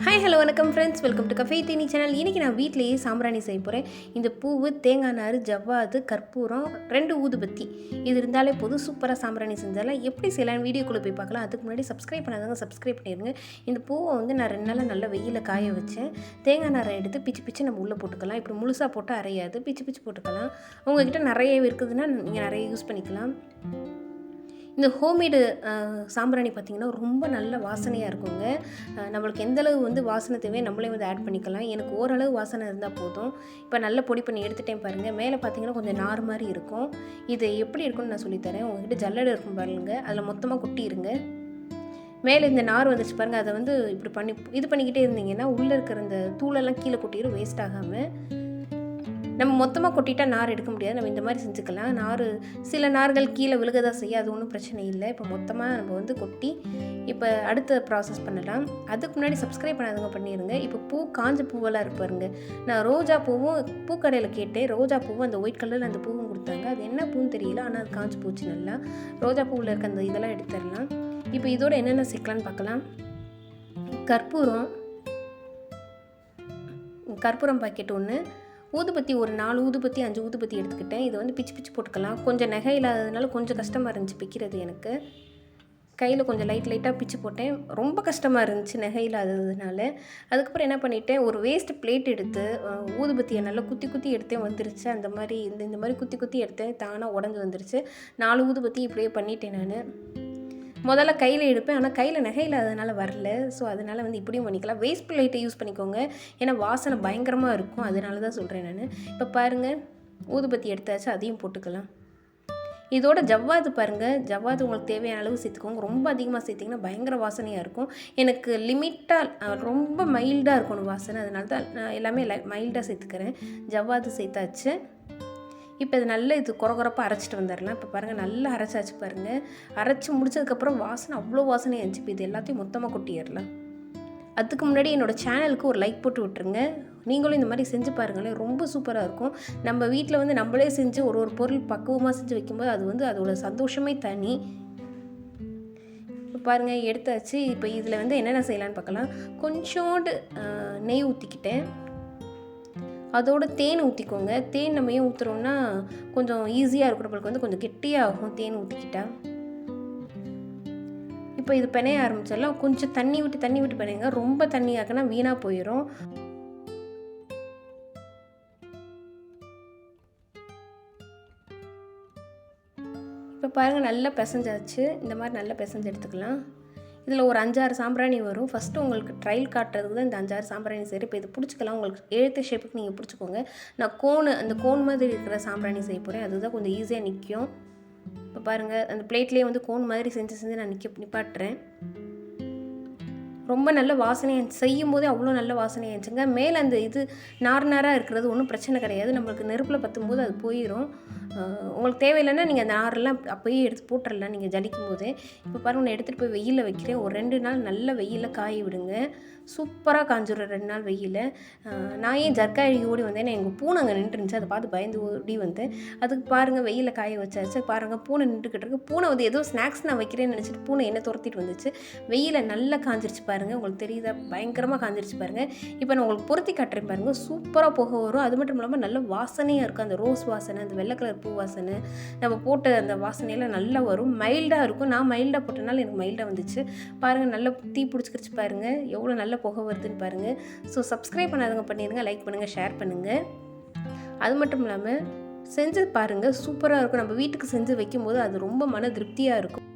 Hi hello வணக்கம் friends, welcome to cafe Theni channel. இன்றைக்கி நான் வீட்டிலேயே சாம்பிராணி செய்ய போகிறேன். இந்த பூவு, தேங்காய் நார், ஜவ்வாது, கற்பூரம், 2 ஊதுபத்தி இது இருந்தாலே போதும், சூப்பராக சாம்பிராணி செஞ்சாலும். எப்படி செய்யலான்னு வீடியோக்குள்ளே போய் பார்க்கலாம். அதுக்கு முன்னாடி சப்ஸ்கிரைப் பண்ணாதவங்க சப்ஸ்கிரைப் பண்ணிடுங்க. இந்த பூவை வந்து நான் 2 நாளாக நல்லா வெயிலில் காய வச்சேன். தேங்காய் நாரை எடுத்து பிச்சு பிச்சு நம்ம உள்ளே போட்டுக்கலாம். இப்படி முழுசாக போட்டு அரையாது, பிச்சு பிச்சு போட்டுக்கலாம். உங்கள்கிட்ட நிறைய இருக்குதுன்னா நீங்கள் நிறைய யூஸ் பண்ணிக்கலாம். இந்த ஹோம்மேடு சாம்பிராணி பார்த்திங்கன்னா ரொம்ப நல்ல வாசனையாக இருக்குங்க. நம்மளுக்கு எந்தளவு வந்து வாசனை தேவையோ நம்மளே வந்து ஆட் பண்ணிக்கலாம். எனக்கு ஓரளவு வாசனை இருந்தால் போதும். இப்போ நல்லா பொடி பண்ணி எடுத்துகிட்டேன் பாருங்கள். மேலே பார்த்திங்கன்னா கொஞ்சம் நார் மாதிரி இருக்கும். இது எப்படி இருக்குன்னு நான் சொல்லித்தரேன். உங்கள்கிட்ட ஜல்லடை இருக்கும் பாருங்கள், அதில் மொத்தமாக கொட்டிடுங்க. மேலே இந்த நார் வந்துச்சு பாருங்கள், அதை வந்து இப்படி பண்ணிக்கிட்டே இருந்தீங்கன்னா உள்ளே இருக்கிற இந்த தூளெல்லாம் கீழே கொட்டிடும், வேஸ்ட் ஆகாமல். நம்ம மொத்தமாக கொட்டிட்டா நார் எடுக்க முடியாது. நம்ம இந்த மாதிரி செஞ்சுக்கலாம். சில நார்கள் கீழே விழுகதான் செய்ய, அது ஒன்றும் பிரச்சனை இல்லை. இப்போ மொத்தமாக நம்ம வந்து கொட்டி இப்போ அடுத்த ப்ராசஸ் பண்ணலாம். அதுக்கு முன்னாடி சப்ஸ்கிரைப் பண்ணாதவங்க பண்ணிடுங்க. இப்போ காஞ்ச பூவெல்லாம் இருப்பாருங்க. நான் ரோஜா பூவும் பூக்கடையில் கேட்டேன். ரோஜா பூவும் அந்த ஒயிட் கலரில் அந்த பூவும் கொடுத்தாங்க. அது என்ன பூன்னு தெரியல, ஆனால் அது காஞ்சு போச்சு நல்லா. ரோஜா பூவில் இருக்க அந்த இதெல்லாம் எடுத்துடலாம். இப்போ இதோட என்னென்ன சேர்க்கலான்னு பார்க்கலாம். கற்பூரம் பாக்கெட் 1, ஊதுபத்தி ஒரு 4 ஊதுபத்தி 5 ஊதுபத்தி எடுத்துக்கிட்டேன். இதை வந்து பிச்சு பிச்சு போட்டுக்கலாம். கொஞ்சம் நகை இல்லாததுனால கொஞ்சம் கஷ்டமாக இருந்துச்சு பிக்கிறது. எனக்கு கையில் கொஞ்சம் லைட்டாக பிச்சு போட்டேன். ரொம்ப கஷ்டமாக இருந்துச்சு நகை இல்லாததுனால. அதுக்கப்புறம் என்ன பண்ணிட்டேன், ஒரு வேஸ்ட் பிளேட் எடுத்து ஊதுபத்தியை நல்லா குத்தி எடுத்தேன், வந்துருச்சு. அந்த மாதிரி இந்த மாதிரி குத்தி எடுத்தேன், தானாக உடஞ்சி வந்துருச்சு. 4 ஊதுபத்தி இப்படியே பண்ணிட்டேன். நான் முதல்ல கையில் எடுப்பேன், ஆனால் கையில் நகை இல்லாததுனால வரல. ஸோ அதனால் வந்து இப்படியும் பண்ணிக்கலாம். வேஸ்ட் பிளேட்டை யூஸ் பண்ணிக்கோங்க, ஏன்னா வாசனை பயங்கரமாக இருக்கும். அதனால தான் சொல்கிறேன் நான். இப்போ பாருங்கள், ஊதுபத்தி எடுத்தாச்சு, அதையும் போட்டுக்கலாம். இதோட ஜவ்வாது பாருங்கள், ஜவ்வாது உங்களுக்கு தேவையான அளவு சேர்த்துக்கோங்க. ரொம்ப அதிகமாக சேர்த்திங்கன்னா பயங்கர வாசனையாக இருக்கும். எனக்கு லிமிட்டாக ரொம்ப மைல்டாக இருக்கணும் வாசனை, அதனால தான் நான் எல்லாமே மைல்டாக சேர்த்துக்கிறேன். ஜவ்வாது சேர்த்தாச்சு. இப்போ இது நல்லா குறப்பாக அரைச்சிட்டு வந்துடலாம். இப்போ பாருங்கள், நல்லா அரைச்சாச்சு பாருங்கள். அரைச்சி முடிச்சதுக்கப்புறம் வாசனை அவ்வளோ வாசனையாக இருந்துச்சு. இப்போ இது எல்லாத்தையும் மொத்தமாக கொட்டிடலாம். அதுக்கு முன்னாடி என்னோடய சேனலுக்கு ஒரு லைக் போட்டு விட்டுருங்க. நீங்களும் இந்த மாதிரி செஞ்சு பாருங்களேன், ரொம்ப சூப்பராக இருக்கும். நம்ம வீட்டில் வந்து நம்மளே செஞ்சு ஒரு பொருள் பக்குவமாக செஞ்சு வைக்கும்போது அது வந்து அதோட சந்தோஷமே தனி. இப்போ பாருங்கள், எடுத்தாச்சு. இப்போ இதில் வந்து என்னென்ன செய்யலான்னு பார்க்கலாம். கொஞ்சோண்டு நெய் ஊற்றிக்கிட்டேன். அதோட தேன் ஊற்றிக்கோங்க. தேன் நம்ம ஏன் ஊற்றுறோம்னா கொஞ்சம் ஈஸியாக இருக்கும், நம்மளுக்கு வந்து கொஞ்சம் கெட்டியாகும் தேன் ஊற்றிக்கிட்டா. இப்போ இது பிணைய ஆரம்பிச்சிடலாம். கொஞ்சம் தண்ணி விட்டு பிணைங்க. ரொம்ப தண்ணி ஆக்கினா வீணாக போயிடும். இப்போ பாருங்கள், நல்லா பிசைஞ்சாச்சு. இந்த மாதிரி நல்லா பிசைஞ்சு எடுத்துக்கலாம். இதில் ஒரு 5-6 சாம்பிராணி வரும். ஃபஸ்ட்டு உங்களுக்கு ட்ரையல் காட்டுறதுக்கு தான் இந்த 5-6 சாம்பிராணி சரி. இப்போ இது பிடிச்சிக்கலாம். உங்களுக்கு எழுத்து ஷேப்புக்கு நீங்கள் பிடிச்சிக்கோங்க. நான் அந்த கோன் மாதிரி இருக்கிற சாம்பிராணி செய்ய போகிறேன். அதுதான் கொஞ்சம் ஈஸியாக நிற்கும். இப்போ பாருங்கள், அந்த பிளேட்லேயே வந்து கோன் மாதிரி செஞ்சு நான் நிப்பாட்டுறேன். ரொம்ப நல்ல வாசனையாக செய்யும் போதே அவ்வளோ நல்ல வாசனையாக இருந்துச்சுங்க. மேலே அந்த நாராக இருக்கிறது ஒன்றும் பிரச்சனை கிடையாது. நம்மளுக்கு நெருப்பில் பற்றும்போது அது போயிடும். உங்களுக்கு தேவையில்லைன்னா நீங்கள் அந்த நாரெல்லாம் அப்போயே எடுத்து போட்டுடலாம் நீங்கள் ஜலிக்கும் போதே. இப்போ பாருங்கள், நான் எடுத்துகிட்டு போய் வெயிலில் வைக்கிறேன். ஒரு 2 நாள் நல்ல வெயிலில் காய விடுங்க. சூப்பராக காஞ்சிடும் 2 நாள் வெயிலில். நான் ஏன் ஜர்க்காயி ஓடி வந்தேன்னா எங்கள் பூனை அங்கே நின்றுருந்துச்சு. அதை பார்த்து பயந்து ஓடி வந்தேன். அதுக்கு பாருங்கள், வெயிலில் காய வச்சாச்சு. பாருங்கள், பூனை நின்றுக்கிட்டு இருக்கு. பூனை வந்து ஏதோ ஸ்நாக்ஸ் நான் வைக்கிறேன்னு நினச்சிட்டு பூனை என்ன துரத்திட்டு வந்துச்சு. வெயிலில் நல்லா காஞ்சிருச்சு பாருங்கள். உங்களுக்கு தெரியுதா, பயங்கரமாக காஞ்சிருச்சு பாருங்கள். இப்போ நான் உங்களுக்கு பொருத்தி காட்டுறேன் பாருங்கள். சூப்பராக புகை வரும். அது மட்டும் இல்லாமல் நல்ல வாசனையாக இருக்கும். அந்த ரோஸ் வாசனை, அந்த வெள்ளை கலர் பூ வாசனை, நம்ம போட்ட அந்த வாசனையெல்லாம் நல்லா வரும். மைல்டாக இருக்கும். நான் மைல்டாக போட்டனால எனக்கு மைல்டாக வந்துச்சு. பாருங்கள், நல்லா தீ பிடிச்சிக்கிச்சு பாருங்கள். எவ்வளோ நல்ல புகை வருதுன்னு பாருங்கள். ஸோ சப்ஸ்கிரைப் பண்ணாதவங்க பண்ணிடுங்க, லைக் பண்ணுங்கள், ஷேர் பண்ணுங்கள். அது மட்டும் இல்லாமல் செஞ்சு பாருங்கள், சூப்பராக இருக்கும். நம்ம வீட்டுக்கு செஞ்சு வைக்கும்போது அது ரொம்ப மன திருப்தியாக இருக்கும்.